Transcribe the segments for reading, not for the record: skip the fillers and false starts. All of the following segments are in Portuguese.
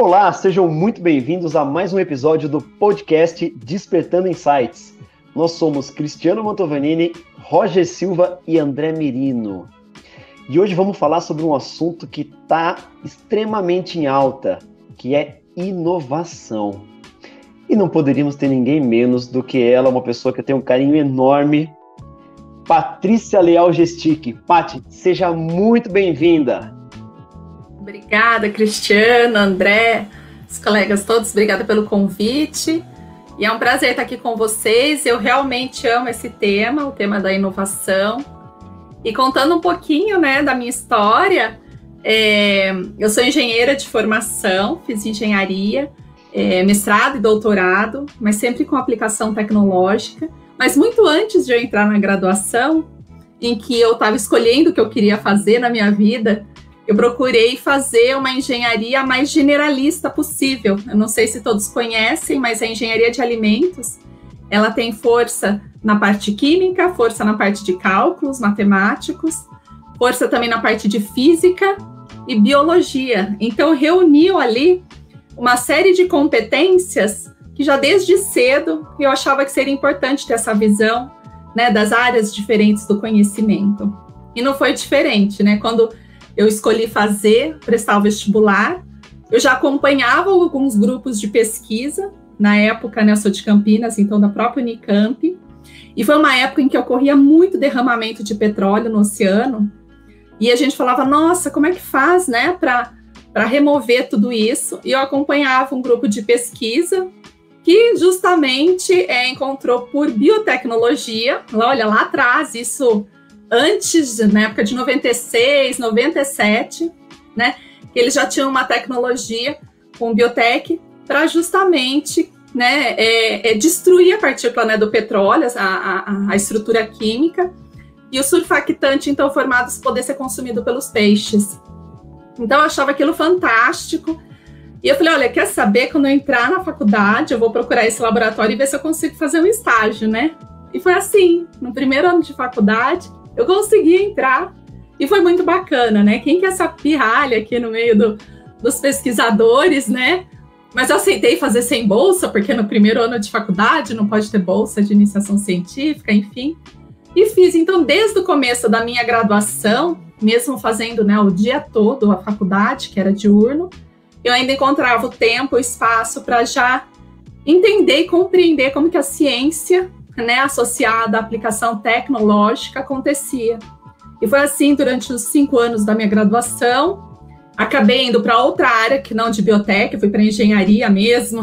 Olá, sejam muito bem-vindos a mais um episódio do podcast Despertando Insights. Nós somos Cristiano Mantovanini, Roger Silva e André Merino. E hoje vamos falar sobre um assunto que está extremamente em alta, que é inovação. E não poderíamos ter ninguém menos do que ela, uma pessoa que eu tenho um carinho enorme, Patrícia Leal Gestic. Pati, seja muito bem-vinda. Obrigada, Cristiano, André, os colegas todos, obrigada pelo convite. E é um prazer estar aqui com vocês. Eu realmente amo esse tema, o tema da inovação. E contando um pouquinho, da minha história, eu sou engenheira de formação, fiz engenharia, mestrado e doutorado, mas sempre com aplicação tecnológica. Mas muito antes de eu entrar na graduação, em que eu estava escolhendo o que eu queria fazer na minha vida, eu procurei fazer uma engenharia mais generalista possível. Eu não sei se todos conhecem, mas a engenharia de alimentos, ela tem força na parte química, força na parte de cálculos matemáticos, força também na parte de física e biologia. Então, reuniu ali uma série de competências que já desde cedo eu achava que seria importante ter essa visão, das áreas diferentes do conhecimento. E não foi diferente, Quando eu escolhi prestar o vestibular, eu já acompanhava alguns grupos de pesquisa. Na época, eu sou de Campinas, então da própria Unicamp, e foi uma época em que ocorria muito derramamento de petróleo no oceano, e a gente falava, nossa, como é que faz, para remover tudo isso? E eu acompanhava um grupo de pesquisa que justamente encontrou por biotecnologia, lá atrás, isso antes, na época de 96, 97, que eles já tinham uma tecnologia com biotech para justamente destruir a partícula do petróleo, a estrutura química, e o surfactante, então, formados poder ser consumido pelos peixes. Então, eu achava aquilo fantástico. E eu falei, olha, quer saber? Quando eu entrar na faculdade, eu vou procurar esse laboratório e ver se eu consigo fazer um estágio, E foi assim, no primeiro ano de faculdade, eu consegui entrar e foi muito bacana, Quem que é essa pirralha aqui no meio dos pesquisadores, Mas eu aceitei fazer sem bolsa, porque no primeiro ano de faculdade não pode ter bolsa de iniciação científica, enfim. E fiz, então, desde o começo da minha graduação, mesmo fazendo o dia todo a faculdade, que era diurno, eu ainda encontrava o tempo, o espaço para já entender e compreender como que a ciência, associada à aplicação tecnológica, acontecia. E foi assim durante os 5 anos da minha graduação. Acabei indo para outra área, que não de biotech, fui para engenharia mesmo,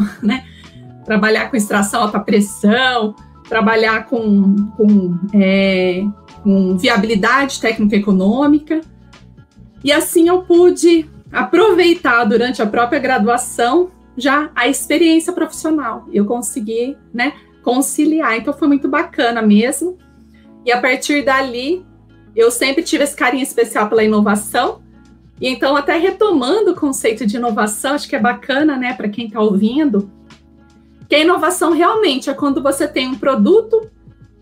trabalhar com extração alta pressão, trabalhar com viabilidade técnico-econômica. E assim eu pude aproveitar durante a própria graduação já a experiência profissional. Eu consegui, conciliar. Então, foi muito bacana mesmo. E a partir dali, eu sempre tive esse carinho especial pela inovação. E então, até retomando o conceito de inovação, acho que é bacana, para quem está ouvindo, que a inovação realmente é quando você tem um produto,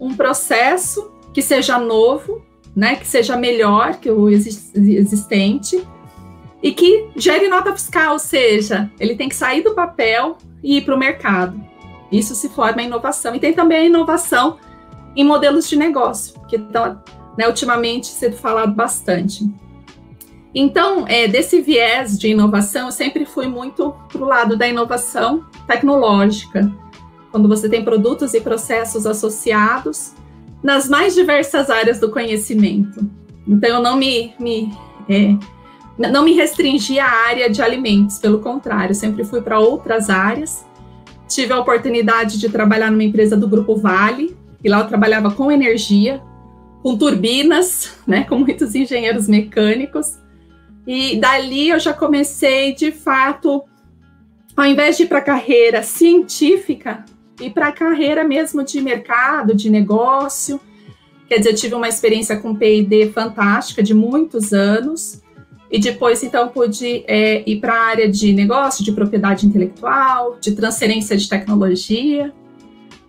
um processo que seja novo, que seja melhor que o existente e que gere nota fiscal, ou seja, ele tem que sair do papel e ir para o mercado. Isso se forma a inovação. E tem também a inovação em modelos de negócio, que estão, ultimamente, sendo falado bastante. Então, desse viés de inovação, eu sempre fui muito para o lado da inovação tecnológica, quando você tem produtos e processos associados nas mais diversas áreas do conhecimento. Então, eu não me restringi à área de alimentos, pelo contrário, sempre fui para outras áreas. Tive a oportunidade de trabalhar numa empresa do Grupo Vale, e lá eu trabalhava com energia, com turbinas, com muitos engenheiros mecânicos. E dali eu já comecei, de fato, ao invés de ir para a carreira científica, ir para a carreira mesmo de mercado, de negócio. Quer dizer, eu tive uma experiência com P&D fantástica, de muitos anos. E depois, então, pude ir para a área de negócio, de propriedade intelectual, de transferência de tecnologia.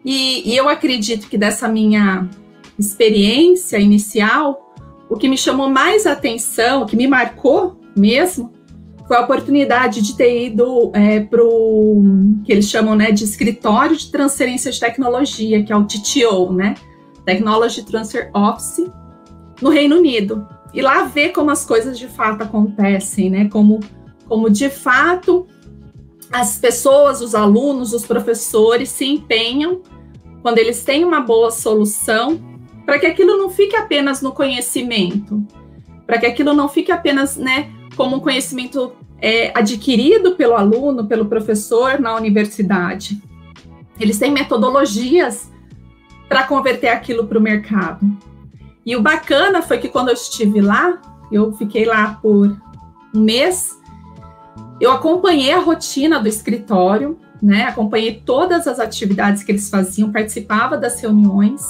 E eu acredito que dessa minha experiência inicial, o que me chamou mais atenção, o que me marcou mesmo, foi a oportunidade de ter ido para o que eles chamam, né, de escritório de transferência de tecnologia, que é o TTO, né, Technology Transfer Office, no Reino Unido. E lá ver como as coisas de fato acontecem, né, como de fato as pessoas, os alunos, os professores se empenham quando eles têm uma boa solução, para que aquilo não fique apenas no conhecimento, para que aquilo não fique apenas, né, como um conhecimento adquirido pelo aluno, pelo professor na universidade. Eles têm metodologias para converter aquilo para o mercado. E o bacana foi que quando eu estive lá, eu fiquei lá por um mês, eu acompanhei a rotina do escritório, né, acompanhei todas as atividades que eles faziam, participava das reuniões,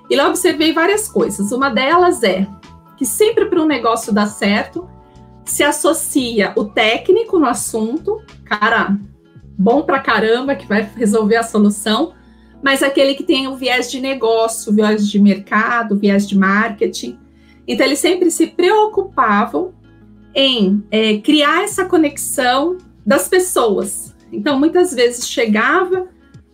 e lá observei várias coisas. Uma delas é que sempre para um negócio dar certo, se associa o técnico no assunto, cara bom pra caramba, que vai resolver a solução, mas aquele que tem o viés de negócio, o viés de mercado, o viés de marketing. Então, eles sempre se preocupavam em criar essa conexão das pessoas. Então, muitas vezes chegava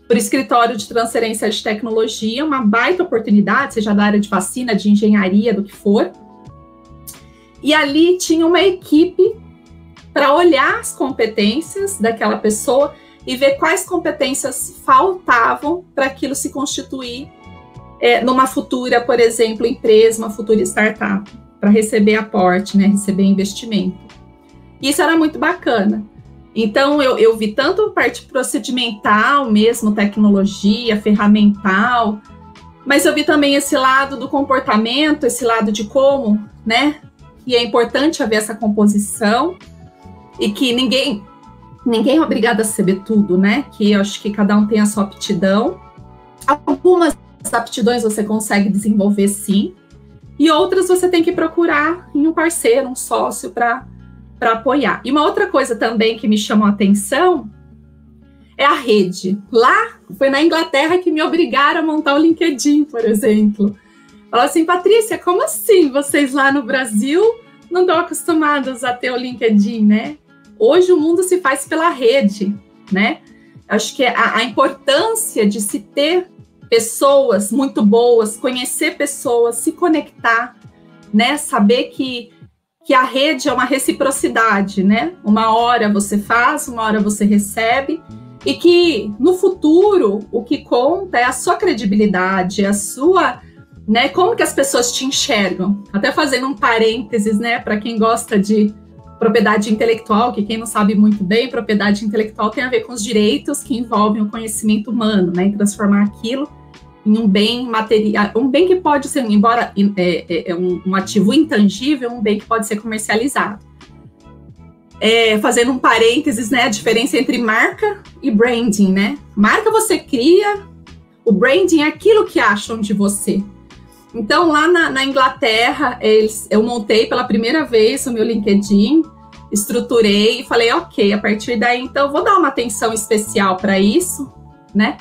para o escritório de transferência de tecnologia, uma baita oportunidade, seja da área de vacina, de engenharia, do que for, e ali tinha uma equipe para olhar as competências daquela pessoa e ver quais competências faltavam para aquilo se constituir numa futura, por exemplo, empresa, uma futura startup, para receber aporte, né, receber investimento. Isso era muito bacana. Então, eu vi tanto a parte procedimental mesmo, tecnologia, ferramental, mas eu vi também esse lado do comportamento, esse lado de como, né, e é importante haver essa composição e que ninguém é obrigado a saber tudo, né? Que eu acho que cada um tem a sua aptidão. Algumas aptidões você consegue desenvolver, sim, e outras você tem que procurar em um parceiro, um sócio para apoiar. E uma outra coisa também que me chamou a atenção é a rede. Lá foi na Inglaterra que me obrigaram a montar o LinkedIn, por exemplo. Falaram assim, Patrícia, como assim vocês lá no Brasil não estão acostumados a ter o LinkedIn, né? Hoje o mundo se faz pela rede, né? Acho que a importância de se ter pessoas muito boas, conhecer pessoas, se conectar, né? Saber que a rede é uma reciprocidade, né? Uma hora você faz, uma hora você recebe, e que no futuro o que conta é a sua credibilidade, a sua, né? Como que as pessoas te enxergam? Até fazendo um parênteses, né? Para quem gosta de propriedade intelectual, que quem não sabe muito bem, propriedade intelectual tem a ver com os direitos que envolvem o conhecimento humano, né? E transformar aquilo em um bem material, um bem que pode ser, embora um ativo intangível, um bem que pode ser comercializado. Fazendo um parênteses, né? A diferença entre marca e branding, né? Marca você cria, o branding é aquilo que acham de você. Então, lá na Inglaterra, eu montei pela primeira vez o meu LinkedIn, estruturei e falei, ok, a partir daí, então, vou dar uma atenção especial para isso, né?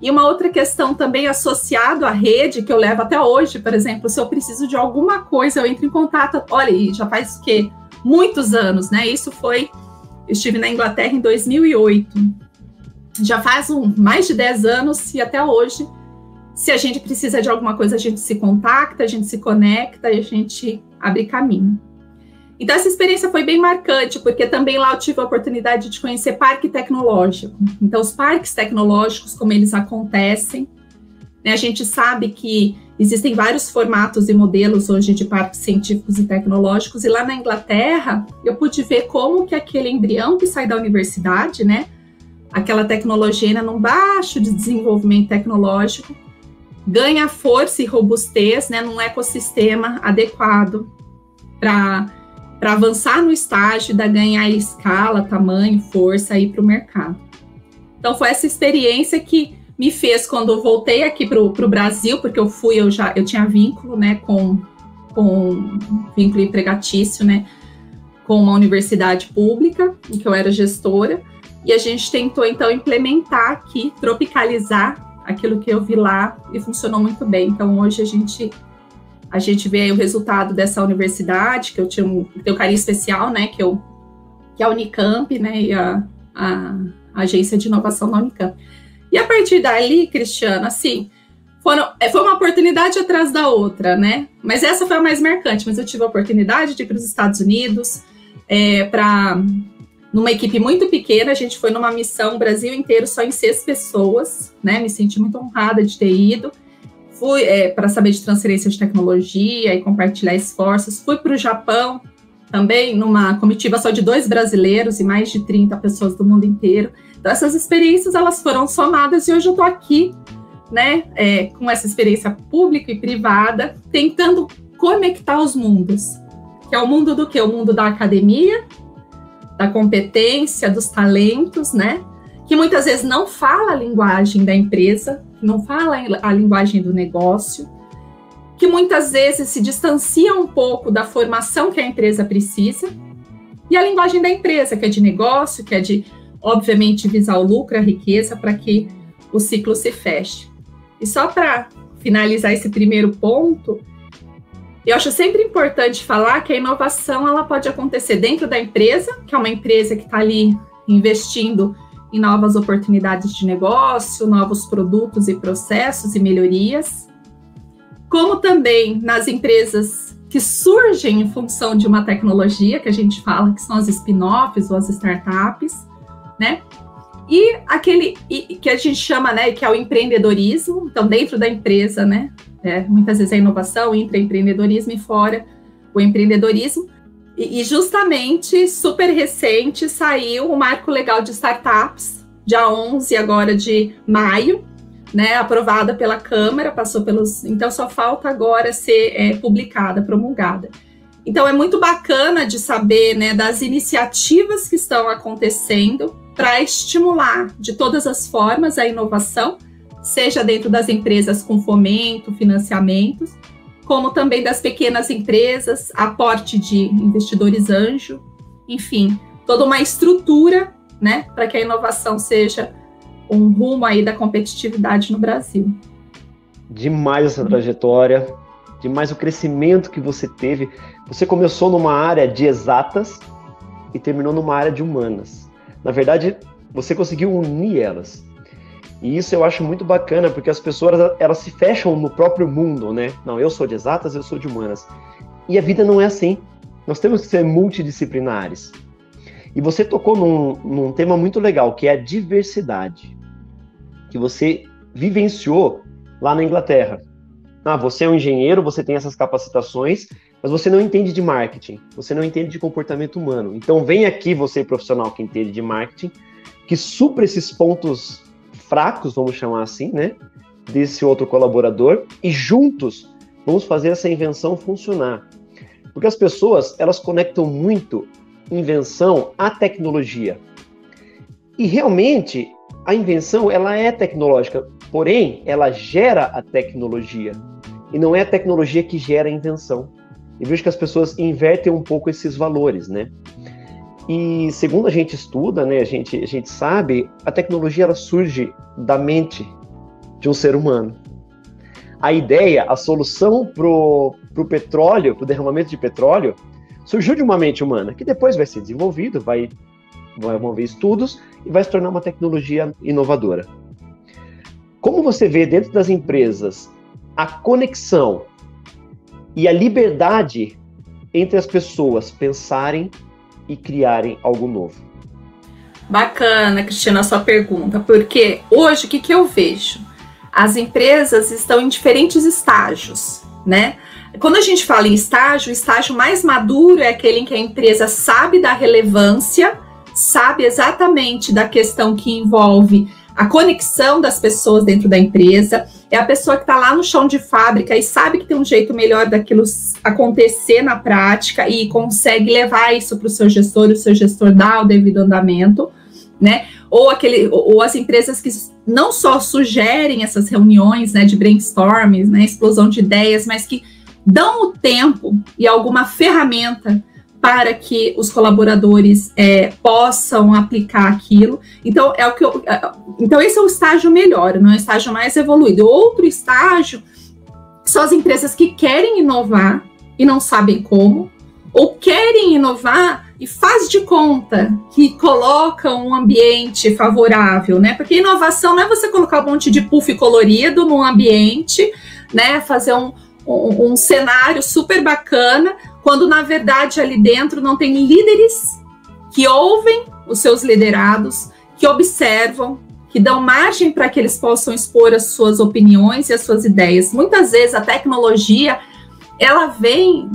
E uma outra questão também associada à rede, que eu levo até hoje, por exemplo, se eu preciso de alguma coisa, eu entro em contato, olha, já faz o quê? Muitos anos, né? Isso foi, eu estive na Inglaterra em 2008, já faz mais de 10 anos e até hoje, se a gente precisa de alguma coisa, a gente se contacta, a gente se conecta e a gente abre caminho. Então, essa experiência foi bem marcante, porque também lá eu tive a oportunidade de conhecer parque tecnológico. Então, os parques tecnológicos, como eles acontecem, né, a gente sabe que existem vários formatos e modelos hoje de parques científicos e tecnológicos, e lá na Inglaterra, eu pude ver como que aquele embrião que sai da universidade, né, aquela tecnologia ainda num baixo de desenvolvimento tecnológico, ganha força e robustez, né, num ecossistema adequado para avançar no estágio da ganhar escala, tamanho, força aí para o mercado. Então, foi essa experiência que me fez, quando eu voltei aqui para o Brasil, porque eu tinha vínculo, né, com vínculo empregatício, né, com uma universidade pública, em que eu era gestora, e a gente tentou, então, implementar aqui, tropicalizar aquilo que eu vi lá, e funcionou muito bem. Então, hoje a gente vê aí o resultado dessa universidade, que eu tinha um carinho especial, né, que eu que é a Unicamp, né, e a agência de inovação da Unicamp. E a partir dali, Cristiano, assim, foi uma oportunidade atrás da outra, né? Mas essa foi a mais marcante. Mas eu tive a oportunidade de ir para os Estados Unidos, numa equipe muito pequena. A gente foi numa missão Brasil inteiro, só em 6 pessoas, né? Me senti muito honrada de ter ido. Fui para saber de transferência de tecnologia e compartilhar esforços. Fui para o Japão também, numa comitiva só de 2 brasileiros e mais de 30 pessoas do mundo inteiro. Então, essas experiências, elas foram somadas e hoje eu estou aqui, né, com essa experiência pública e privada, tentando conectar os mundos, que é o mundo do quê? O mundo da academia, da competência, dos talentos, né, que muitas vezes não fala a linguagem da empresa, não fala a linguagem do negócio, que muitas vezes se distancia um pouco da formação que a empresa precisa, e a linguagem da empresa, que é de negócio, que é de, obviamente, visar o lucro, a riqueza, para que o ciclo se feche. E só para finalizar esse primeiro ponto, eu acho sempre importante falar que a inovação ela pode acontecer dentro da empresa, que é uma empresa que está ali investindo em novas oportunidades de negócio, novos produtos e processos e melhorias, como também nas empresas que surgem em função de uma tecnologia, que a gente fala que são as spin-offs ou as startups, né? E aquele que a gente chama, né, que é o empreendedorismo, então dentro da empresa, né, muitas vezes é inovação, intraempreendedorismo e fora o empreendedorismo. E justamente, super recente, saiu o Marco Legal de Startups, dia 11 agora de maio, né, aprovada pela Câmara, passou pelos... Então só falta agora ser publicada, promulgada. Então é muito bacana de saber, né, das iniciativas que estão acontecendo para estimular de todas as formas a inovação, seja dentro das empresas com fomento, financiamentos, como também das pequenas empresas, aporte de investidores anjo, enfim, toda uma estrutura, né, para que a inovação seja um rumo aí da competitividade no Brasil. Demais essa trajetória, demais o crescimento que você teve. Você começou numa área de exatas e terminou numa área de humanas. Na verdade, você conseguiu unir elas. E isso eu acho muito bacana, porque as pessoas elas se fecham no próprio mundo, né? Não, eu sou de exatas, eu sou de humanas. E a vida não é assim. Nós temos que ser multidisciplinares. E você tocou num tema muito legal, que é a diversidade, que você vivenciou lá na Inglaterra. Ah, você é um engenheiro, você tem essas capacitações, mas você não entende de marketing, você não entende de comportamento humano. Então vem aqui você, profissional que entende de marketing, que supra esses pontos fracos, vamos chamar assim, né, desse outro colaborador, e juntos vamos fazer essa invenção funcionar. Porque as pessoas, elas conectam muito invenção à tecnologia. E realmente, a invenção, ela é tecnológica, porém, ela gera a tecnologia. E não é a tecnologia que gera a invenção. E vejo que as pessoas invertem um pouco esses valores, né? E segundo a gente estuda, né, a gente sabe, a tecnologia ela surge da mente de um ser humano. A ideia, a solução pro petróleo, pro derramamento de petróleo, surgiu de uma mente humana, que depois vai ser desenvolvido, vão haver estudos e vai se tornar uma tecnologia inovadora. Como você vê dentro das empresas a conexão e a liberdade entre as pessoas pensarem e criarem algo novo? Bacana, Cristina, a sua pergunta, porque hoje o que eu vejo? As empresas estão em diferentes estágios, né? Quando a gente fala em estágio, o estágio mais maduro é aquele em que a empresa sabe da relevância, sabe exatamente da questão que envolve a conexão das pessoas dentro da empresa, é a pessoa que está lá no chão de fábrica e sabe que tem um jeito melhor daquilo acontecer na prática e consegue levar isso para o seu gestor dá o devido andamento, né? Ou as empresas que não só sugerem essas reuniões, né, de brainstorming, né, explosão de ideias, mas que dão o tempo e alguma ferramenta para que os colaboradores possam aplicar aquilo. Então, então, esse é o estágio melhor, não é o estágio mais evoluído. Outro estágio são as empresas que querem inovar e não sabem como, ou querem inovar, e faz de conta que coloca um ambiente favorável, né? Porque inovação não é você colocar um monte de puff colorido num ambiente, né? Fazer um cenário super bacana, quando na verdade ali dentro não tem líderes que ouvem os seus liderados, que observam, que dão margem para que eles possam expor as suas opiniões e as suas ideias. Muitas vezes a tecnologia, ela vem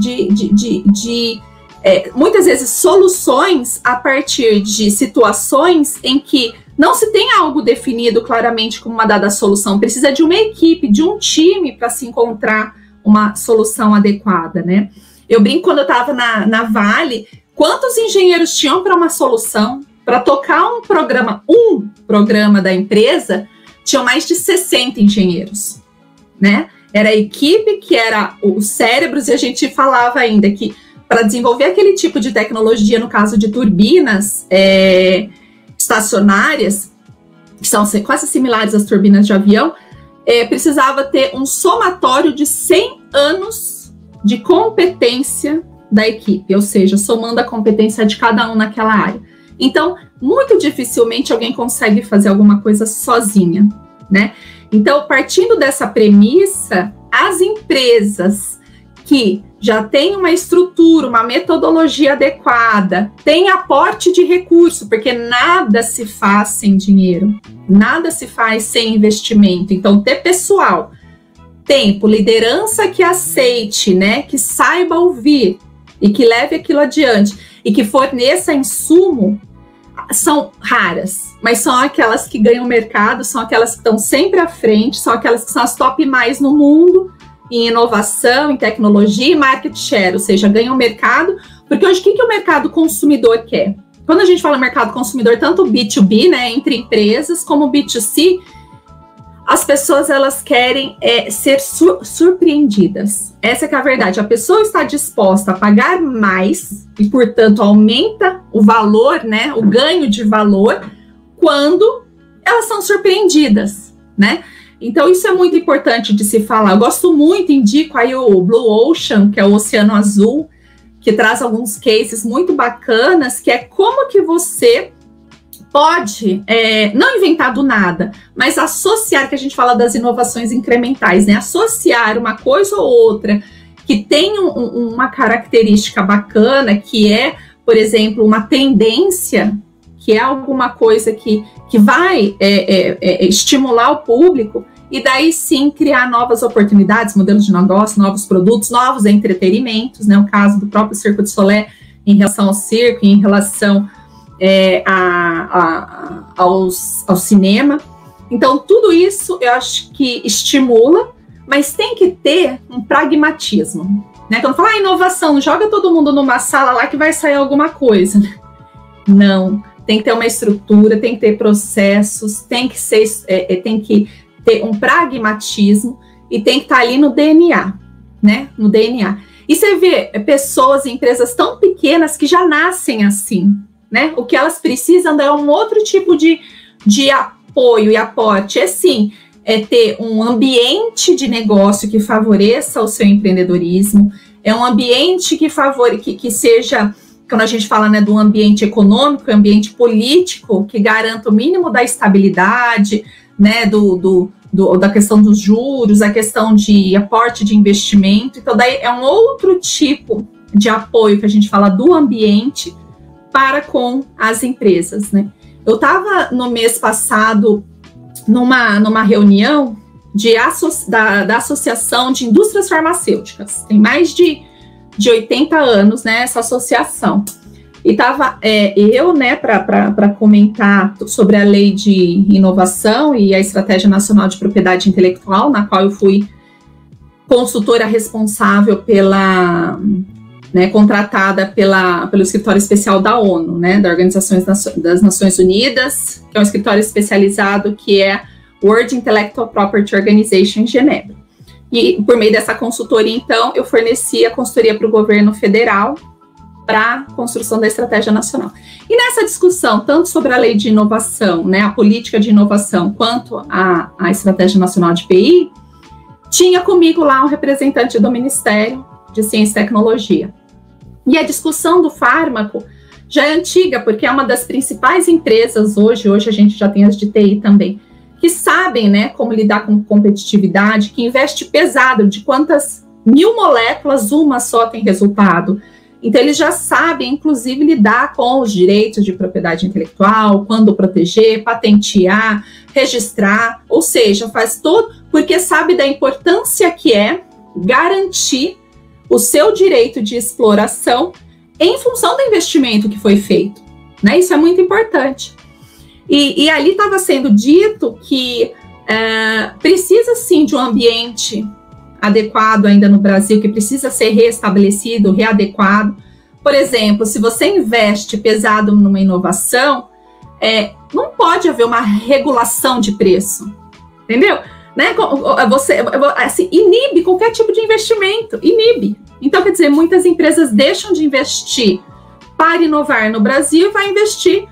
muitas vezes soluções a partir de situações em que não se tem algo definido claramente como uma dada solução, precisa de uma equipe, de um time para se encontrar uma solução adequada, né? Eu brinco, quando eu estava na Vale, quantos engenheiros tinham para uma solução? Para tocar um programa da empresa, tinham mais de 60 engenheiros, né? Era a equipe que era os cérebros, e a gente falava ainda que para desenvolver aquele tipo de tecnologia, no caso de turbinas estacionárias, que são quase similares às turbinas de avião, precisava ter um somatório de 100 anos de competência da equipe, ou seja, somando a competência de cada um naquela área. Então, muito dificilmente alguém consegue fazer alguma coisa sozinha, né? Então, partindo dessa premissa, as empresas que já têm uma estrutura, uma metodologia adequada, têm aporte de recurso, porque nada se faz sem dinheiro, nada se faz sem investimento. Então, ter pessoal, tempo, liderança que aceite, né, que saiba ouvir e que leve aquilo adiante e que forneça insumo, são raras, mas são aquelas que ganham mercado, são aquelas que estão sempre à frente, são aquelas que são as top mais no mundo, em inovação, em tecnologia e market share, ou seja, ganham mercado, porque hoje o que o mercado consumidor quer? Quando a gente fala mercado consumidor, tanto B2B, né, entre empresas, como B2C, as pessoas, elas querem ser surpreendidas. Essa que é a verdade. A pessoa está disposta a pagar mais e, portanto, aumenta o valor, né, o ganho de valor, quando elas são surpreendidas, né? Então, isso é muito importante de se falar. Eu gosto muito, indico aí o Blue Ocean, que é o Oceano Azul, que traz alguns cases muito bacanas, que é como que você pode, não inventar do nada, mas associar, que a gente fala das inovações incrementais, né? Associar uma coisa ou outra que tem uma característica bacana, que é, por exemplo, uma tendência, que é alguma coisa que vai estimular o público, e daí sim criar novas oportunidades, modelos de negócio, novos produtos, novos entretenimentos, né? O caso do próprio Circo du Soleil em relação ao circo, em relação ao cinema. Então, tudo isso eu acho que estimula, mas tem que ter um pragmatismo, né? Quando fala inovação, joga todo mundo numa sala lá que vai sair alguma coisa. Não, tem que ter uma estrutura, tem que ter processos, tem que ter um pragmatismo e tem que estar ali no DNA, né? No DNA. E você vê pessoas, empresas tão pequenas que já nascem assim, né? O que elas precisam é um outro tipo de apoio e aporte. Sim, ter um ambiente de negócio que favoreça o seu empreendedorismo, é um ambiente que seja, quando a gente fala, né, do ambiente econômico, ambiente político, que garanta o mínimo da estabilidade, né, da questão dos juros, a questão de aporte de investimento. Então, daí é um outro tipo de apoio que a gente fala do ambiente para com as empresas, né? Eu estava no mês passado numa reunião da Associação de Indústrias Farmacêuticas. Tem mais de 80 anos, né, essa associação. E estava eu, né, para comentar sobre a lei de inovação e a Estratégia Nacional de Propriedade Intelectual, na qual eu fui consultora responsável contratada pelo escritório especial da ONU, né, da Organização das Nações Unidas, que é um escritório especializado que é World Intellectual Property Organization em Genebra. E por meio dessa consultoria, então, eu forneci a consultoria para o governo federal para a construção da estratégia nacional. E nessa discussão, tanto sobre a lei de inovação, né, a política de inovação, quanto a estratégia nacional de PI, tinha comigo lá um representante do Ministério de Ciência e Tecnologia. E a discussão do fármaco já é antiga, porque é uma das principais empresas hoje a gente já tem as de TI também, que sabem, né, como lidar com competitividade, que investe pesado, de quantas 1000 moléculas, uma só tem resultado. Então, eles já sabem, inclusive, lidar com os direitos de propriedade intelectual, quando proteger, patentear, registrar, ou seja, faz todo, porque sabe da importância que é garantir o seu direito de exploração em função do investimento que foi feito, né? Isso é muito importante. E ali estava sendo dito que precisa, sim, de um ambiente adequado ainda no Brasil, que precisa ser restabelecido, readequado. Por exemplo, se você investe pesado numa inovação, não pode haver uma regulação de preço, entendeu? Né? Você assim, inibe qualquer tipo de investimento, inibe. Então, quer dizer, muitas empresas deixam de investir para inovar no Brasil e vai investir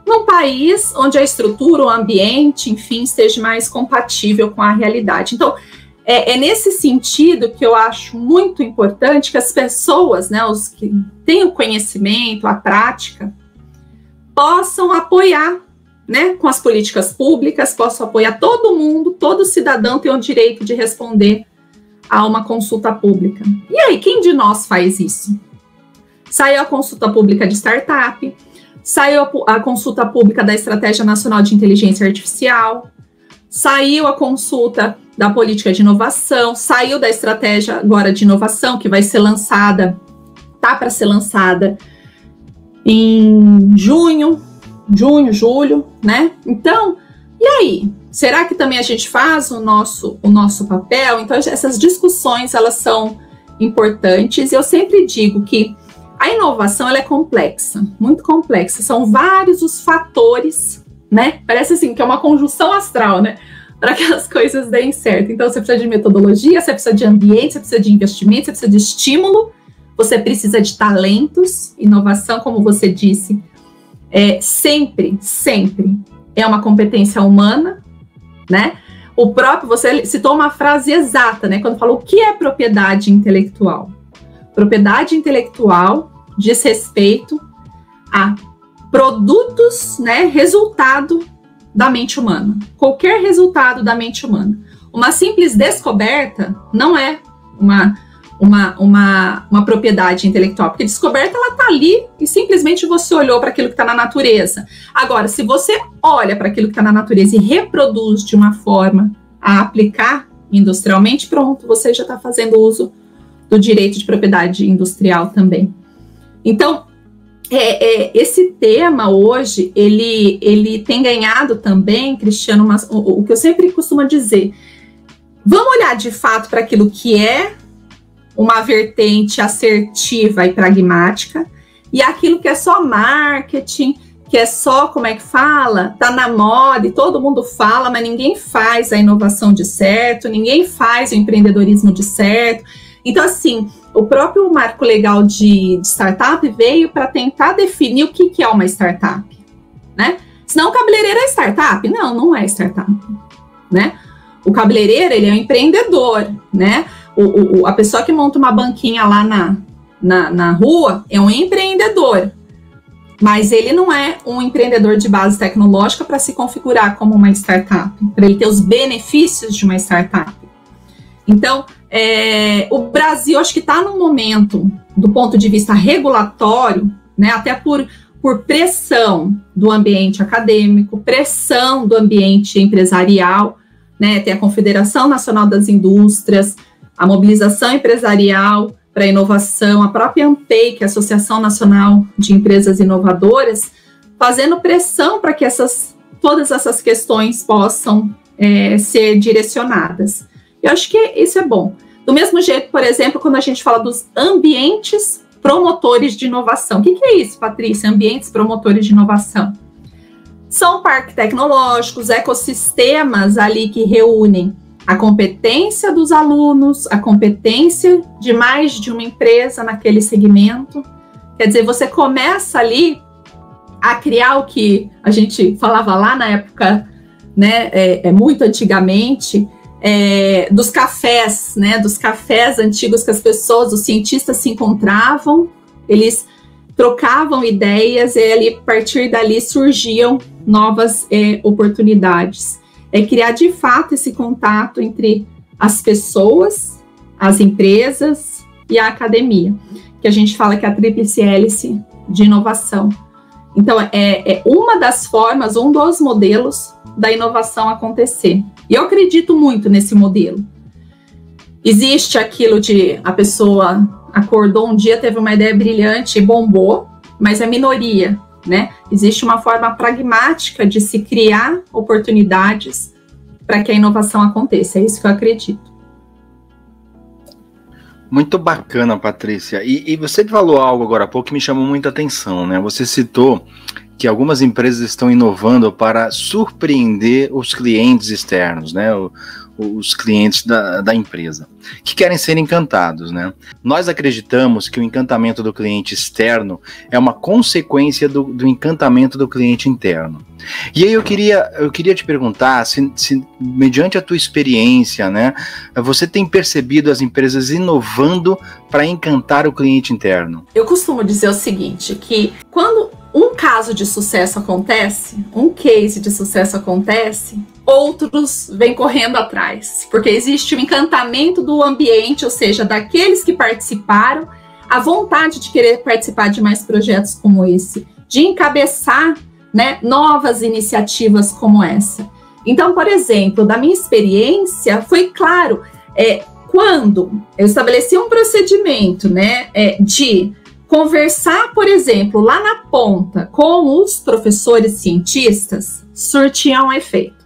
num país onde a estrutura, o ambiente, enfim, esteja mais compatível com a realidade. Então, é nesse sentido que eu acho muito importante que as pessoas, né, os que têm o conhecimento, a prática, possam apoiar, né, com as políticas públicas, possam apoiar todo mundo, todo cidadão tem o direito de responder a uma consulta pública. E aí, quem de nós faz isso? Saiu a consulta pública de startup, saiu a consulta pública da Estratégia Nacional de Inteligência Artificial, saiu a consulta da política de inovação, saiu da estratégia agora de inovação, que vai ser lançada, tá para ser lançada em junho, julho, né? Então, e aí? Será que também a gente faz o nosso papel? Então, essas discussões, elas são importantes. Eu sempre digo que a inovação, ela é complexa, muito complexa. São vários os fatores, né? Parece assim, que é uma conjunção astral, né? Para que as coisas deem certo. Então, você precisa de metodologia, você precisa de ambiente, você precisa de investimento, você precisa de estímulo, você precisa de talentos. Inovação, como você disse, sempre é uma competência humana, né? O próprio, você citou uma frase exata, né? Quando falou o que é propriedade intelectual. Propriedade intelectual diz respeito a produtos, né? Resultado da mente humana. Qualquer resultado da mente humana. Uma simples descoberta não é uma propriedade intelectual, porque descoberta, ela está ali e simplesmente você olhou para aquilo que está na natureza. Agora, se você olha para aquilo que está na natureza e reproduz de uma forma a aplicar industrialmente, pronto, você já está fazendo uso do direito de propriedade industrial também. Então, esse tema hoje, ele tem ganhado também, Cristiano, o que eu sempre costumo dizer, vamos olhar de fato para aquilo que é uma vertente assertiva e pragmática, e aquilo que é só marketing, que é só, como é que fala? Tá na moda e todo mundo fala, mas ninguém faz a inovação de certo, ninguém faz o empreendedorismo de certo. Então, assim, o próprio marco legal de startup veio para tentar definir o que é uma startup, né? Senão o cabeleireiro é startup? Não, não é startup, né? O cabeleireiro, ele é um empreendedor, né? A pessoa que monta uma banquinha lá na rua é um empreendedor, mas ele não é um empreendedor de base tecnológica para se configurar como uma startup, para ele ter os benefícios de uma startup. Então, o Brasil, acho que está num momento, do ponto de vista regulatório, né, até por pressão do ambiente acadêmico, pressão do ambiente empresarial, né, tem a Confederação Nacional das Indústrias, a mobilização empresarial para a inovação, a própria ANPEI, que é a Associação Nacional de Empresas Inovadoras, fazendo pressão para que todas essas questões possam ser direcionadas. Eu acho que isso é bom. Do mesmo jeito, por exemplo, quando a gente fala dos ambientes promotores de inovação. O que é isso, Patrícia? Ambientes promotores de inovação. São parques tecnológicos, ecossistemas ali que reúnem a competência dos alunos, a competência de mais de uma empresa naquele segmento. Quer dizer, você começa ali a criar o que a gente falava lá na época, né, muito antigamente, dos cafés, né, dos cafés antigos que as pessoas, os cientistas se encontravam, eles trocavam ideias e ali, a partir dali surgiam novas oportunidades. Criar de fato esse contato entre as pessoas, as empresas e a academia, que a gente fala que é a tríplice hélice de inovação. Então, é uma das formas, um dos modelos da inovação acontecer. E eu acredito muito nesse modelo. Existe aquilo de a pessoa acordou um dia, teve uma ideia brilhante e bombou, mas é minoria, né? Existe uma forma pragmática de se criar oportunidades para que a inovação aconteça. É isso que eu acredito. Muito bacana, Patrícia. E você falou algo agora há pouco que me chamou muita atenção, né? Você citou que algumas empresas estão inovando para surpreender os clientes externos, né? Os clientes da empresa, que querem ser encantados, né? Nós acreditamos que o encantamento do cliente externo é uma consequência do encantamento do cliente interno. E aí eu queria te perguntar se mediante a tua experiência, né, você tem percebido as empresas inovando para encantar o cliente interno? Eu costumo dizer o seguinte, que quando um caso de sucesso acontece, um case de sucesso acontece, outros vêm correndo atrás, porque existe o encantamento do ambiente, ou seja, daqueles que participaram, a vontade de querer participar de mais projetos como esse, de encabeçar, né, novas iniciativas como essa. Então, por exemplo, da minha experiência, foi claro, quando eu estabeleci um procedimento, né, de conversar, por exemplo, lá na ponta com os professores cientistas, surtia um efeito.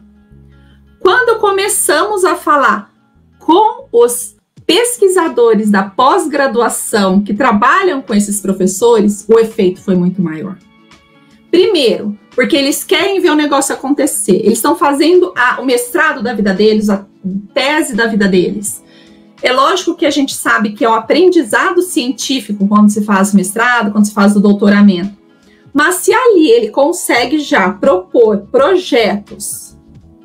Quando começamos a falar com os pesquisadores da pós-graduação que trabalham com esses professores, o efeito foi muito maior. Primeiro, porque eles querem ver o negócio acontecer. Eles estão fazendo o mestrado da vida deles, a tese da vida deles. É lógico que a gente sabe que é um aprendizado científico quando se faz o mestrado, quando se faz o doutoramento. Mas se ali ele consegue já propor projetos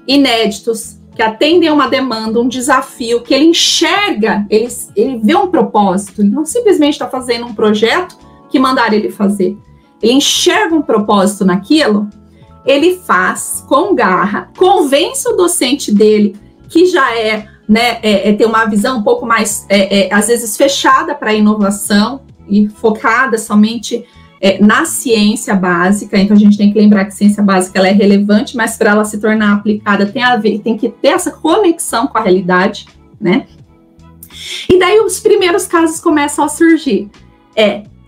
inéditos, que atendem a uma demanda, um desafio, que ele enxerga, ele vê um propósito, ele não simplesmente está fazendo um projeto que mandaram ele fazer. Ele enxerga um propósito naquilo, ele faz com garra, convence o docente dele, que já tem uma visão um pouco mais, às vezes, fechada para a inovação e focada somente na ciência básica. Então, a gente tem que lembrar que a ciência básica ela é relevante, mas para ela se tornar aplicada tem que ter essa conexão com a realidade, né? E daí os primeiros casos começam a surgir.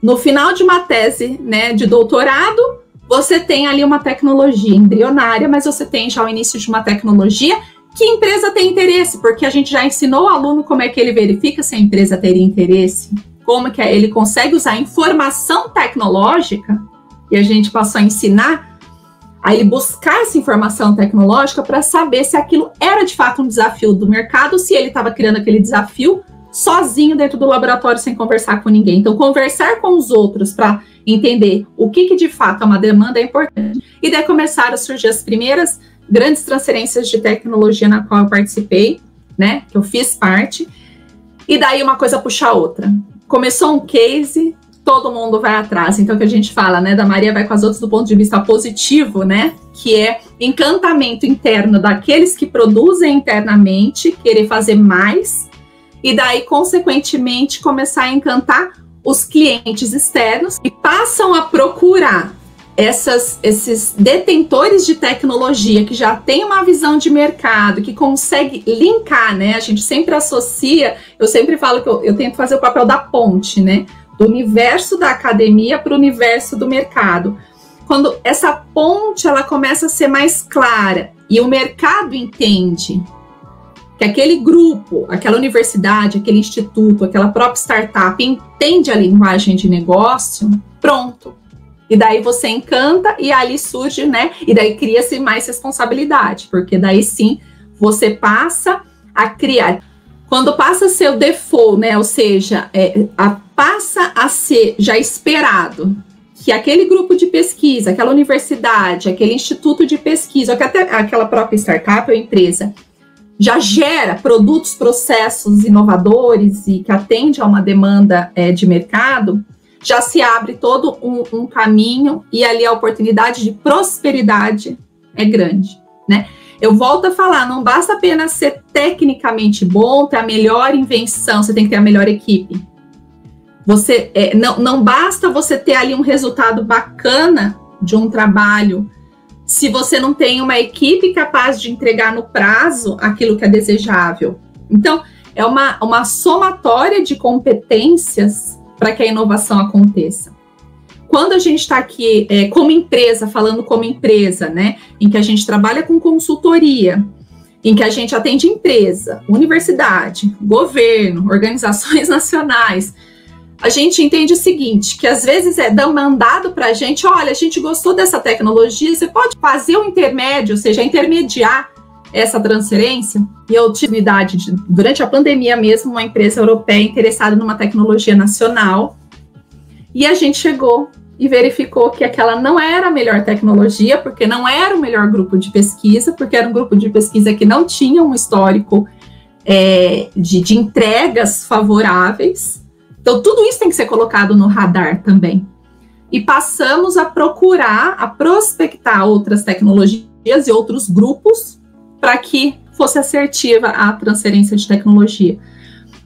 No final de uma tese, né, de doutorado, você tem ali uma tecnologia embrionária, mas você tem já o início de uma tecnologia que a empresa tem interesse, porque a gente já ensinou o aluno como é que ele verifica se a empresa teria interesse, como que ele consegue usar informação tecnológica, e a gente passou a ensinar a ele buscar essa informação tecnológica para saber se aquilo era de fato um desafio do mercado, se ele estava criando aquele desafio sozinho dentro do laboratório sem conversar com ninguém. Então, conversar com os outros para entender o que de fato é uma demanda é importante. E daí começaram a surgir as primeiras grandes transferências de tecnologia na qual eu participei, né, que eu fiz parte, e daí uma coisa puxa a outra. Começou um case, todo mundo vai atrás. Então, o que a gente fala, né, da Maria vai com as outras do ponto de vista positivo, né, que é encantamento interno daqueles que produzem internamente, querer fazer mais, e daí, consequentemente, começar a encantar os clientes externos e passam a procurar esses detentores de tecnologia que já tem uma visão de mercado, que consegue linkar, né? A gente sempre associa, eu sempre falo que eu tento fazer o papel da ponte, né? Do universo da academia para o universo do mercado. Quando essa ponte ela começa a ser mais clara e o mercado entende que aquele grupo, aquela universidade, aquele instituto, aquela própria startup entende a linguagem de negócio, pronto. E daí você encanta e ali surge, né? E daí cria-se mais responsabilidade, porque daí sim você passa a criar. Quando passa a ser o default, né? Ou seja, passa a ser já esperado que aquele grupo de pesquisa, aquela universidade, aquele instituto de pesquisa, ou que até aquela própria startup ou empresa já gera produtos, processos inovadores e que atende a uma demanda de mercado, já se abre todo um caminho e ali a oportunidade de prosperidade é grande, né? Eu volto a falar, não basta apenas ser tecnicamente bom, ter a melhor invenção, você tem que ter a melhor equipe. Não basta você ter ali um resultado bacana de um trabalho se você não tem uma equipe capaz de entregar no prazo aquilo que é desejável. Então, é uma somatória de competências para que a inovação aconteça. Quando a gente está aqui como empresa, falando como empresa, né, em que a gente trabalha com consultoria, em que a gente atende empresa, universidade, governo, organizações nacionais, a gente entende o seguinte, que às vezes é demandado para a gente, olha, a gente gostou dessa tecnologia, você pode fazer um intermédio, ou seja, intermediar essa transferência? E eu tive durante a pandemia mesmo, uma empresa europeia interessada numa tecnologia nacional, e a gente chegou e verificou que aquela não era a melhor tecnologia, porque não era o melhor grupo de pesquisa, porque era um grupo de pesquisa que não tinha um histórico de entregas favoráveis. Então, tudo isso tem que ser colocado no radar também. E passamos a procurar, a prospectar outras tecnologias e outros grupos para que fosse assertiva a transferência de tecnologia.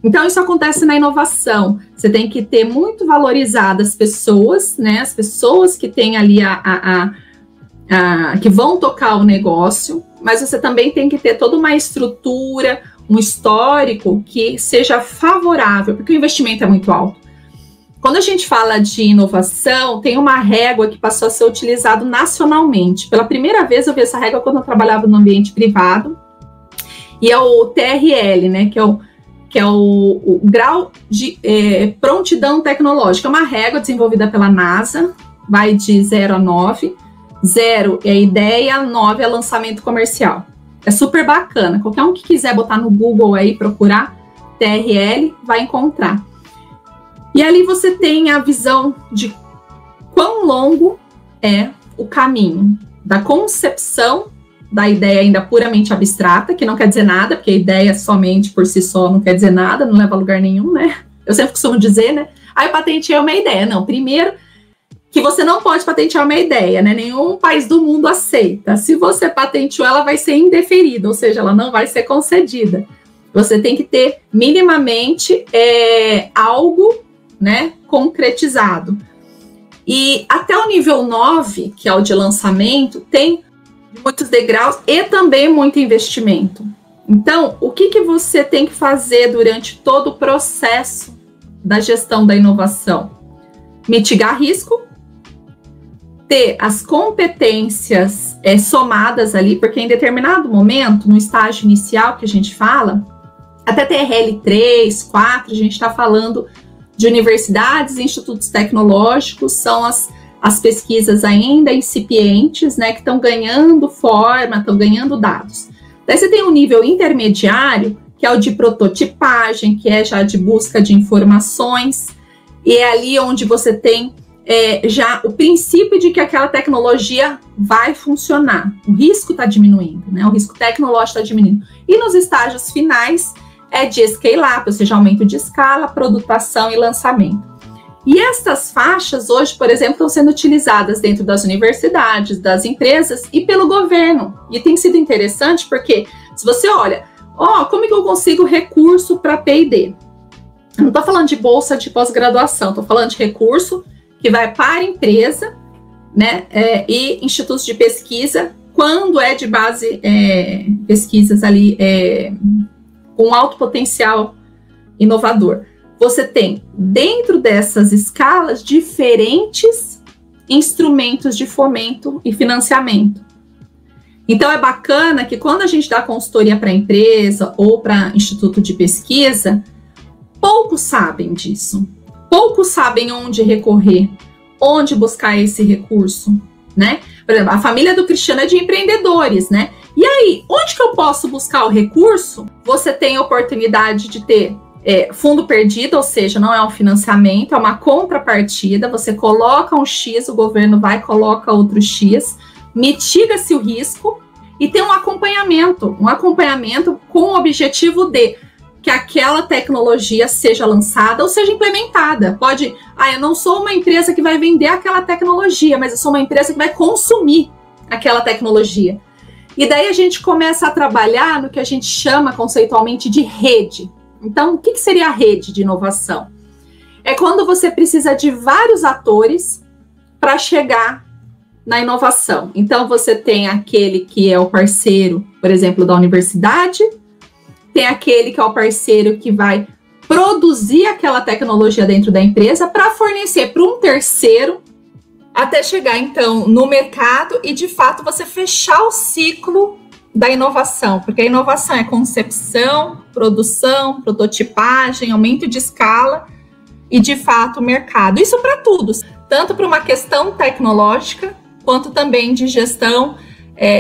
Então, isso acontece na inovação. Você tem que ter muito valorizadas as pessoas, né? As pessoas que têm ali que vão tocar o negócio, mas você também tem que ter toda uma estrutura, um histórico que seja favorável, porque o investimento é muito alto. Quando a gente fala de inovação, tem uma régua que passou a ser utilizada nacionalmente. Pela primeira vez eu vi essa régua quando eu trabalhava no ambiente privado, e é o TRL, né, que é o grau de prontidão tecnológica. É uma régua desenvolvida pela NASA, vai de 0 a 9. 0 é ideia, 9 é lançamento comercial. É super bacana. Qualquer um que quiser botar no Google aí, procurar TRL, vai encontrar. E ali você tem a visão de quão longo é o caminho da concepção da ideia ainda puramente abstrata, que não quer dizer nada, porque a ideia somente por si só não quer dizer nada, não leva a lugar nenhum, né? Eu sempre costumo dizer, né? Eu patenteei uma ideia. Não, primeiro que você não pode patentear uma ideia, né? Nenhum país do mundo aceita. Se você patenteou, ela vai ser indeferida, ou seja, ela não vai ser concedida. Você tem que ter minimamente algo, né, concretizado. E até o nível 9, que é o de lançamento, tem muitos degraus e também muito investimento. Então, o que você tem que fazer durante todo o processo da gestão da inovação? Mitigar risco, ter as competências somadas ali, porque em determinado momento, no estágio inicial que a gente fala, até TRL 3, 4, a gente está falando de universidades e institutos tecnológicos, são as pesquisas ainda incipientes, né, que estão ganhando forma, estão ganhando dados. Daí você tem um nível intermediário, que é o de prototipagem, que é já de busca de informações, e é ali onde você tem já o princípio de que aquela tecnologia vai funcionar. O risco está diminuindo, né? O risco tecnológico está diminuindo. E nos estágios finais é de scale-up, ou seja, aumento de escala, produtação e lançamento. E estas faixas hoje, por exemplo, estão sendo utilizadas dentro das universidades, das empresas e pelo governo. E tem sido interessante porque, se você olha, como é que eu consigo recurso para P&D? Eu não estou falando de bolsa de pós-graduação, estou falando de recurso que vai para a empresa, né, e institutos de pesquisa, quando é de base pesquisas ali com alto potencial inovador. Você tem, dentro dessas escalas, diferentes instrumentos de fomento e financiamento. Então, é bacana que quando a gente dá consultoria para a empresa ou para instituto de pesquisa, poucos sabem disso. Poucos sabem onde recorrer, onde buscar esse recurso, né? Por exemplo, a família do Cristiano é de empreendedores, né? E aí, onde que eu posso buscar o recurso? Você tem a oportunidade de ter fundo perdido, ou seja, não é um financiamento, é uma contrapartida. Você coloca um X, o governo vai e coloca outro X, mitiga-se o risco e tem um acompanhamento com o objetivo de que aquela tecnologia seja lançada ou seja implementada. Pode, eu não sou uma empresa que vai vender aquela tecnologia, mas eu sou uma empresa que vai consumir aquela tecnologia. E daí a gente começa a trabalhar no que a gente chama conceitualmente de rede. Então, o que seria a rede de inovação? É quando você precisa de vários atores para chegar na inovação. Então, você tem aquele que é o parceiro, por exemplo, da universidade, tem aquele que é o parceiro que vai produzir aquela tecnologia dentro da empresa para fornecer para um terceiro, até chegar, então, no mercado e, de fato, você fechar o ciclo da inovação, porque a inovação é concepção, produção, prototipagem, aumento de escala e, de fato, mercado. Isso para tudo, tanto para uma questão tecnológica, quanto também de gestão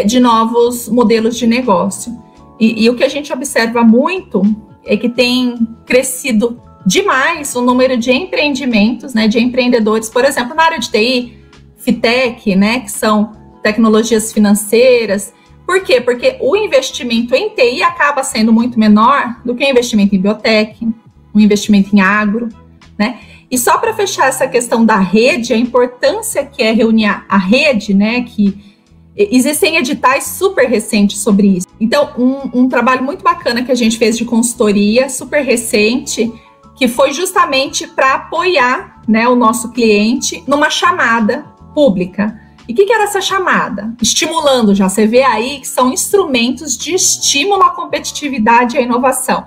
de novos modelos de negócio. E o que a gente observa muito é que tem crescido demais o número de empreendimentos, né, de empreendedores, por exemplo, na área de TI, Fintech, né, que são tecnologias financeiras. Por quê? Porque o investimento em TI acaba sendo muito menor do que o investimento em biotech, o investimento em agro, né? E só para fechar essa questão da rede, a importância que é reunir a rede, né, que existem editais super recentes sobre isso. Então, um trabalho muito bacana que a gente fez de consultoria, super recente, que foi justamente para apoiar, né, o nosso cliente numa chamada pública. E o que era essa chamada? Estimulando já. Você vê aí que são instrumentos de estímulo à competitividade e à inovação.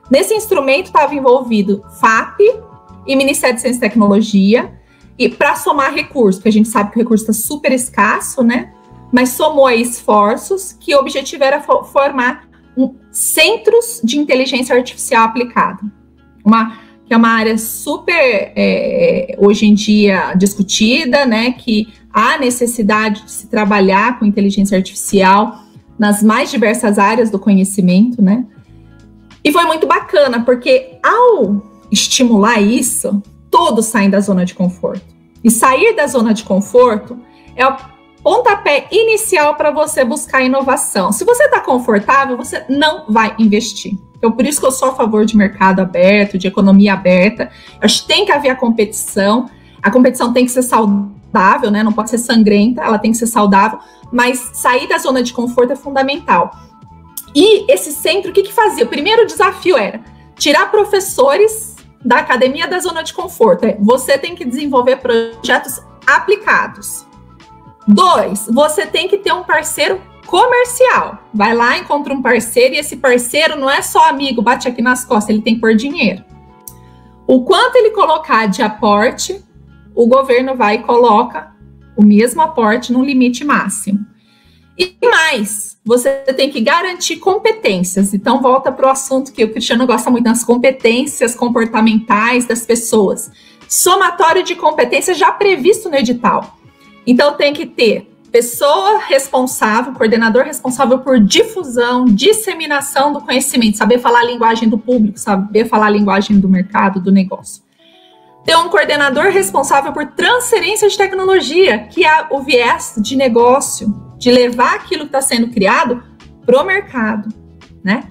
Nesse instrumento estava envolvido FAP e Ministério de Ciência e Tecnologia, e para somar recursos, porque a gente sabe que o recurso está super escasso, né? Mas somou aí esforços, que o objetivo era formar centros de inteligência artificial aplicada. Que é uma área super, hoje em dia, discutida, né? Que há necessidade de se trabalhar com inteligência artificial nas mais diversas áreas do conhecimento, né? E foi muito bacana, porque ao estimular isso, todos saem da zona de conforto. E sair da zona de conforto é o pontapé inicial para você buscar inovação. Se você está confortável, você não vai investir. Então, por isso que eu sou a favor de mercado aberto, de economia aberta. Acho que tem que haver a competição. A competição tem que ser saudável, né? Não pode ser sangrenta, ela tem que ser saudável. Mas sair da zona de conforto é fundamental. E esse centro, o que fazia? O primeiro desafio era tirar professores da academia da zona de conforto. Você tem que desenvolver projetos aplicados. 2, você tem que ter um parceiro comercial. Vai lá, encontra um parceiro, e esse parceiro não é só amigo, bate aqui nas costas, ele tem que pôr dinheiro. O quanto ele colocar de aporte, o governo vai e coloca o mesmo aporte no limite máximo. E mais, você tem que garantir competências. Então, volta para o assunto que o Cristiano gosta muito, das competências comportamentais das pessoas. Somatório de competências já previsto no edital. Então, tem que ter pessoa responsável, coordenador responsável por difusão, disseminação do conhecimento, saber falar a linguagem do público, saber falar a linguagem do mercado, do negócio. Ter um coordenador responsável por transferência de tecnologia, que é o viés de negócio, de levar aquilo que está sendo criado para o mercado, né?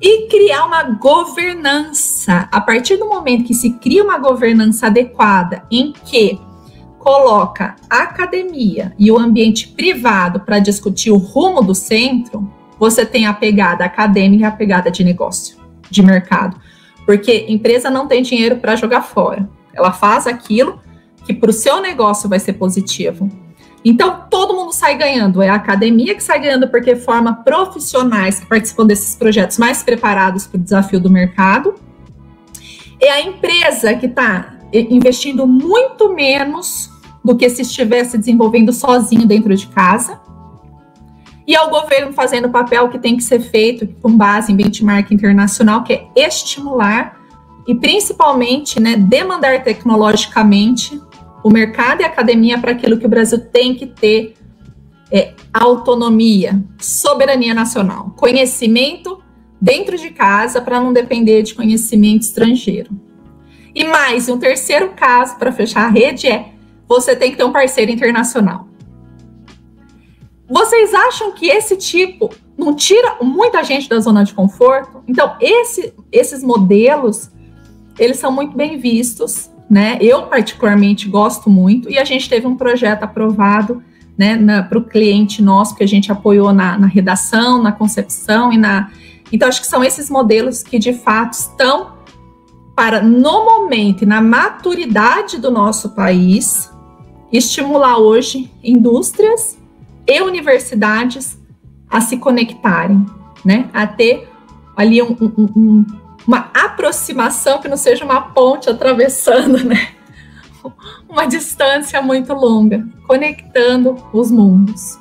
E criar uma governança. A partir do momento que se cria uma governança adequada, em que coloca a academia e o ambiente privado para discutir o rumo do centro, você tem a pegada acadêmica e a pegada de negócio, de mercado. Porque empresa não tem dinheiro para jogar fora. Ela faz aquilo que para o seu negócio vai ser positivo. Então, todo mundo sai ganhando. É a academia que sai ganhando porque forma profissionais que participam desses projetos mais preparados para o desafio do mercado. É a empresa que está investindo muito menos do que se estivesse desenvolvendo sozinho dentro de casa. E é o governo fazendo o papel que tem que ser feito com base em benchmark internacional, que é estimular e principalmente, né, demandar tecnologicamente o mercado e a academia para aquilo que o Brasil tem que ter, autonomia, soberania nacional, conhecimento dentro de casa para não depender de conhecimento estrangeiro. E mais, um terceiro caso para fechar a rede você tem que ter um parceiro internacional. Vocês acham que esse tipo não tira muita gente da zona de conforto. Então, esses modelos, eles são muito bem vistos, né? Eu, particularmente, gosto muito, e a gente teve um projeto aprovado, né, para o cliente nosso, que a gente apoiou na redação, na concepção Então, acho que são esses modelos que, de fato, estão para, no momento e na maturidade do nosso país, estimular hoje indústrias e universidades a se conectarem, né? A ter ali uma aproximação que não seja uma ponte atravessando, né? Uma distância muito longa, conectando os mundos.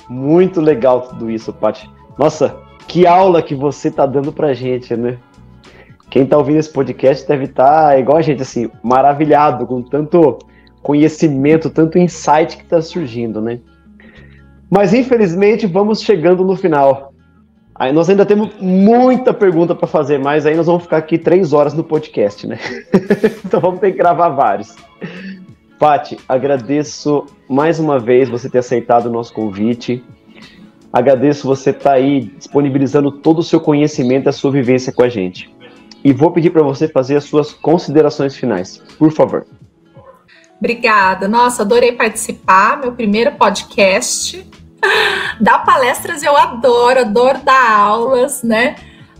Muito legal tudo isso, Paty. Nossa, que aula que você está dando pra gente, né? Quem está ouvindo esse podcast deve estar, igual a gente, assim, maravilhado com tanto conhecimento, tanto insight que está surgindo, né? Mas, infelizmente, vamos chegando no final. Aí nós ainda temos muita pergunta para fazer, mas aí nós vamos ficar aqui 3 horas no podcast, né? Então vamos ter que gravar vários. Paty, agradeço mais uma vez você ter aceitado o nosso convite. Agradeço você estar aí disponibilizando todo o seu conhecimento e a sua vivência com a gente. E vou pedir para você fazer as suas considerações finais, por favor. Obrigada. Nossa, adorei participar. Meu primeiro podcast. Dar palestras eu adoro dar aulas, né?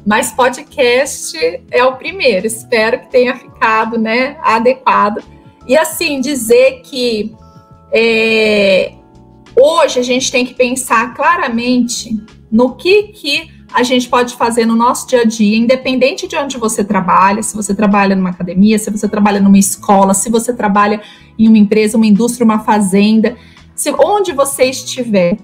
Mas podcast é o primeiro. Espero que tenha ficado, né, adequado. E assim, dizer que hoje a gente tem que pensar claramente no que a gente pode fazer no nosso dia a dia, independente de onde você trabalha, se você trabalha numa academia, se você trabalha numa escola, se você trabalha em uma empresa, uma indústria, uma fazenda, onde você estiver.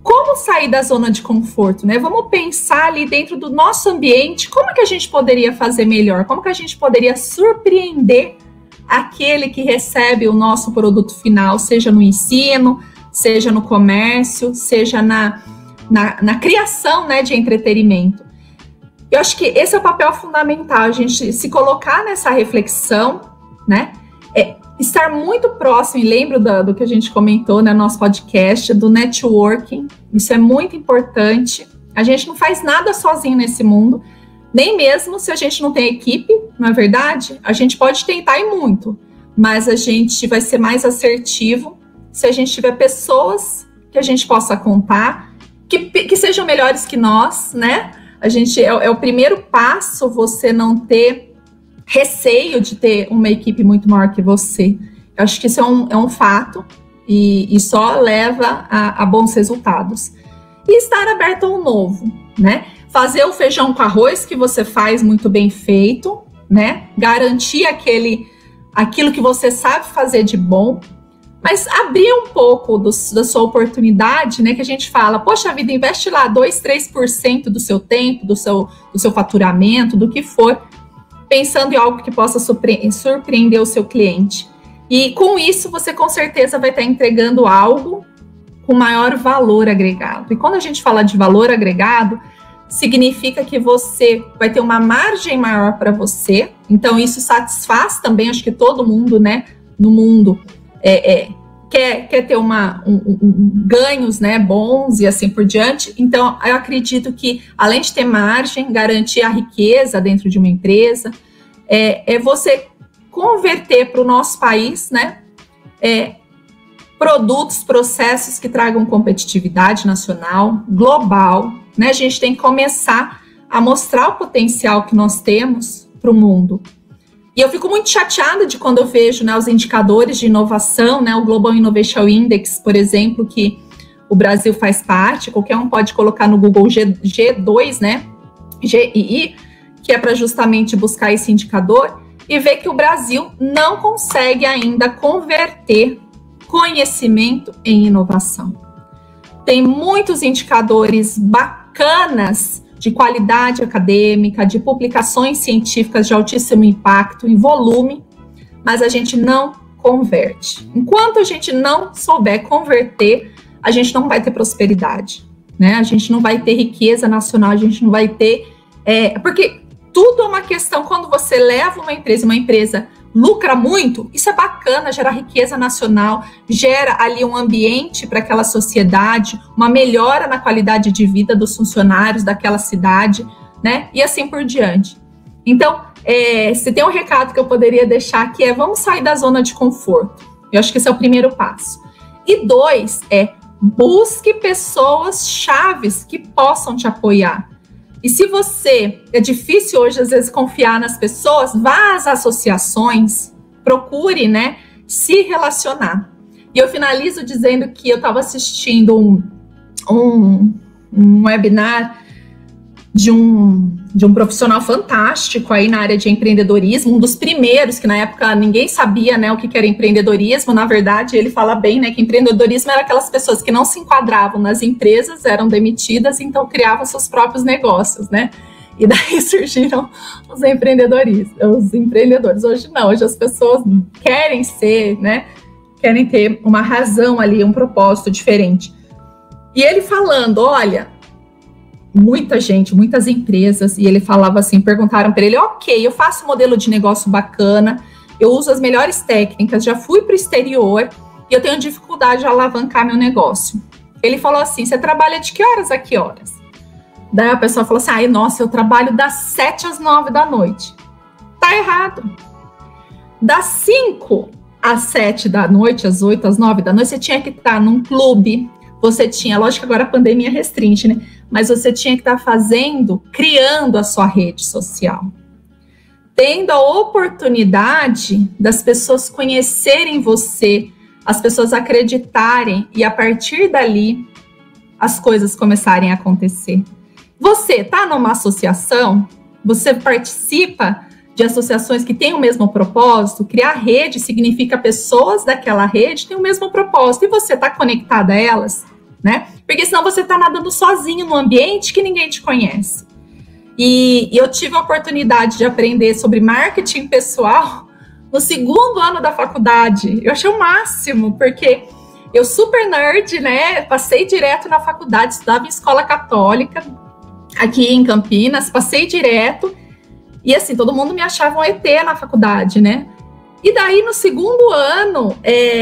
Como sair da zona de conforto, né? Vamos pensar ali dentro do nosso ambiente, como que a gente poderia fazer melhor? Como que a gente poderia surpreender aquele que recebe o nosso produto final, seja no ensino, seja no comércio, seja na criação, né, de entretenimento. Eu acho que esse é o papel fundamental, a gente se colocar nessa reflexão, né, estar muito próximo, e lembro do que a gente comentou no nosso podcast, do networking, isso é muito importante. A gente não faz nada sozinho nesse mundo, nem mesmo se a gente não tem equipe, não é verdade? A gente pode tentar e muito, mas a gente vai ser mais assertivo se a gente tiver pessoas que a gente possa contar, que sejam melhores que nós, né? A gente é o primeiro passo, você não ter receio de ter uma equipe muito maior que você. Eu acho que isso é um fato e só leva a bons resultados. E estar aberto ao novo, né? Fazer o feijão com arroz que você faz muito bem feito, né? Garantir aquilo que você sabe fazer de bom, mas abrir um pouco da sua oportunidade, né? Que a gente fala, poxa vida, investe lá 2, 3% do seu tempo, do seu faturamento, do que for, pensando em algo que possa surpreender o seu cliente. E com isso, você com certeza vai estar entregando algo com maior valor agregado. E quando a gente fala de valor agregado, significa que você vai ter uma margem maior para você. Então, isso satisfaz também, acho que todo mundo, né, no mundo quer ter ganhos, né, bons e assim por diante. Então, eu acredito que, além de ter margem, garantir a riqueza dentro de uma empresa, você converter para o nosso país, né, produtos, processos que tragam competitividade nacional, global, né? A gente tem que começar a mostrar o potencial que nós temos para o mundo. E eu fico muito chateada de quando eu vejo, né, os indicadores de inovação, né, o Global Innovation Index, por exemplo, que o Brasil faz parte, qualquer um pode colocar no Google G2, né, GII, que é para justamente buscar esse indicador, e ver que o Brasil não consegue ainda converter conhecimento em inovação. Tem muitos indicadores bacanas de qualidade acadêmica, de publicações científicas de altíssimo impacto em volume, mas a gente não converte. Enquanto a gente não souber converter, a gente não vai ter prosperidade, né? A gente não vai ter riqueza nacional, a gente não vai ter... porque tudo é uma questão, quando você leva uma empresa lucra muito, isso é bacana, gera riqueza nacional, gera ali um ambiente para aquela sociedade, uma melhora na qualidade de vida dos funcionários daquela cidade, né? E assim por diante. Então, se tem um recado que eu poderia deixar aqui vamos sair da zona de conforto. Eu acho que esse é o primeiro passo. E 2, busque pessoas chaves que possam te apoiar. E se é difícil hoje, às vezes, confiar nas pessoas, vá às associações, procure, né, se relacionar. E eu finalizo dizendo que eu estava assistindo um webinar de um profissional fantástico aí na área de empreendedorismo, um dos primeiros, que na época ninguém sabia, né, o que era empreendedorismo. Na verdade, ele fala bem, né, que empreendedorismo era aquelas pessoas que não se enquadravam nas empresas, eram demitidas, então criavam seus próprios negócios, né? E daí surgiram os empreendedores. Hoje não, hoje as pessoas querem ser, né, querem ter uma razão ali, um propósito diferente. E ele falando, olha, muita gente, muitas empresas, e ele falava assim, perguntaram para ele, ok, eu faço um modelo de negócio bacana, eu uso as melhores técnicas, já fui para o exterior e eu tenho dificuldade de alavancar meu negócio. Ele falou assim, você trabalha de que horas a que horas? Daí a pessoa falou assim, nossa, eu trabalho das 7 às 9 da noite. Tá errado. Das 5 às 7 da noite, às 8 às 9 da noite, você tinha que estar num clube, você tinha, lógico que agora a pandemia restringe, né? Mas você tinha que estar criando a sua rede social. Tendo a oportunidade das pessoas conhecerem você, as pessoas acreditarem e a partir dali as coisas começarem a acontecer. Você está numa associação, você participa de associações que têm o mesmo propósito, criar rede significa pessoas daquela rede têm o mesmo propósito e você está conectada a elas, né? Porque senão você está nadando sozinho no ambiente que ninguém te conhece. E eu tive a oportunidade de aprender sobre marketing pessoal no 2º ano da faculdade. Eu achei o máximo, porque eu super nerd, né? Passei direto na faculdade, estudava em escola católica, aqui em Campinas, passei direto. E assim, todo mundo me achava um ET na faculdade, né? E daí, no 2º ano,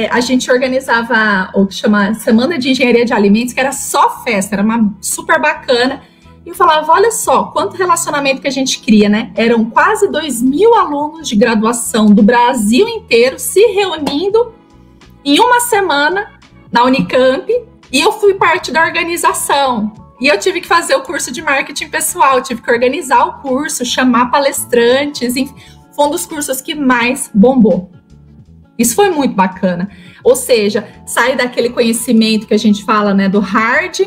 a gente organizava o que chama Semana de Engenharia de Alimentos, que era só festa, era uma super bacana. E eu falava, olha só, quanto relacionamento que a gente cria, né? Eram quase 2.000 alunos de graduação do Brasil inteiro se reunindo em uma semana na Unicamp, e eu fui parte da organização. E eu tive que fazer o curso de marketing pessoal, tive que organizar o curso, chamar palestrantes, enfim. Foi um dos cursos que mais bombou. Isso foi muito bacana. Ou seja, sai daquele conhecimento que a gente fala, né, do hard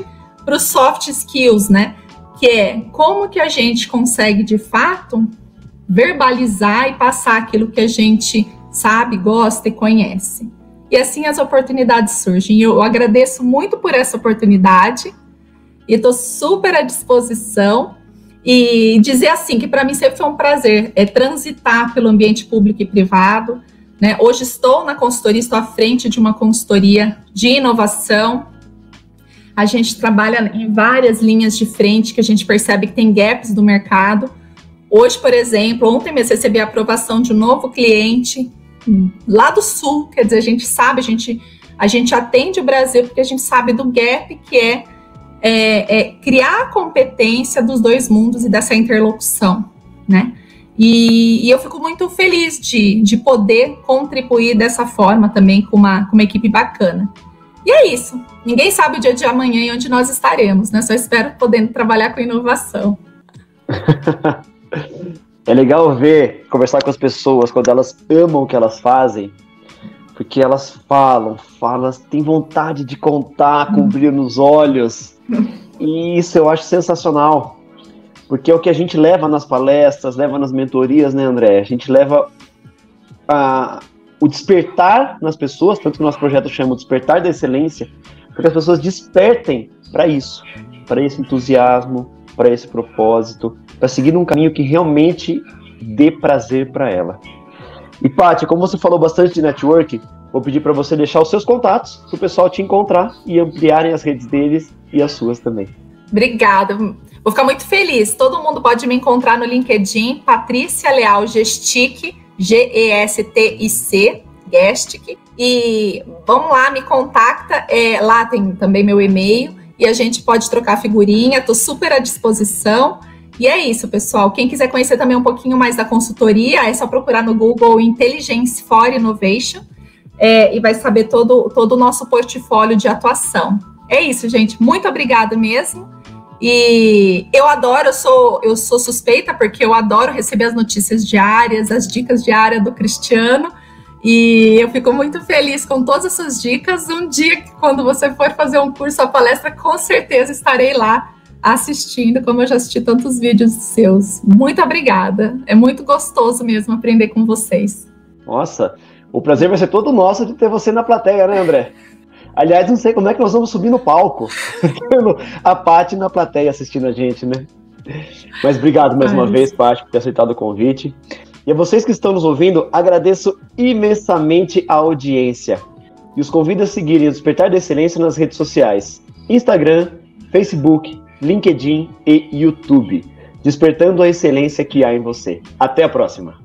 para os soft skills, né? Que é como que a gente consegue, de fato, verbalizar e passar aquilo que a gente sabe, gosta e conhece. E assim as oportunidades surgem. Eu agradeço muito por essa oportunidade e estou super à disposição. E dizer assim, que para mim sempre foi um prazer transitar pelo ambiente público e privado, né? Hoje estou na consultoria, estou à frente de uma consultoria de inovação. A gente trabalha em várias linhas de frente que a gente percebe que tem gaps do mercado. Hoje, por exemplo, ontem mesmo recebi a aprovação de um novo cliente lá do Sul, quer dizer, a gente sabe, a gente atende o Brasil porque a gente sabe do gap que é criar a competência dos dois mundos e dessa interlocução, né? E eu fico muito feliz de poder contribuir dessa forma também com uma equipe bacana. E é isso. Ninguém sabe o dia de amanhã e onde nós estaremos, né? Só espero podendo trabalhar com inovação. É legal conversar com as pessoas quando elas amam o que elas fazem, porque elas falam, elas têm vontade de contar com brilho nos olhos. E isso eu acho sensacional, porque é o que a gente leva nas palestras, leva nas mentorias, né, André? A gente leva o despertar nas pessoas, tanto que o nosso projeto chama Despertar da Excelência, porque as pessoas despertem para isso, para esse entusiasmo, para esse propósito, para seguir num caminho que realmente dê prazer para ela. E, Paty, como você falou bastante de network, vou pedir para você deixar os seus contatos, para o pessoal te encontrar e ampliarem as redes deles e as suas também. Obrigada. Vou ficar muito feliz. Todo mundo pode me encontrar no LinkedIn, Patrícia Leal Gestic, Gestic, Gestic. E vamos lá, me contacta. Lá tem também meu e-mail e a gente pode trocar figurinha. Estou super à disposição. E é isso, pessoal. Quem quiser conhecer também um pouquinho mais da consultoria, é só procurar no Google Intelligence for Innovation e vai saber todo o nosso portfólio de atuação. É isso, gente. Muito obrigada mesmo. E eu adoro, eu sou suspeita porque eu adoro receber as notícias diárias, as dicas diárias do Cristiano. E eu fico muito feliz com todas essas dicas. Um dia, quando você for fazer um curso ou palestra, com certeza estarei lá assistindo, como eu já assisti tantos vídeos seus. Muito obrigada. É muito gostoso mesmo aprender com vocês. Nossa, o prazer vai ser todo nosso de ter você na plateia, né, André? Aliás, não sei como é que nós vamos subir no palco. A Paty na plateia assistindo a gente, né? Mas obrigado mais uma vez, Paty, por ter aceitado o convite. E a vocês que estão nos ouvindo, agradeço imensamente a audiência. E os convido a seguirem o Despertar da Excelência nas redes sociais: Instagram, Facebook, LinkedIn e YouTube. Despertando a excelência que há em você. Até a próxima!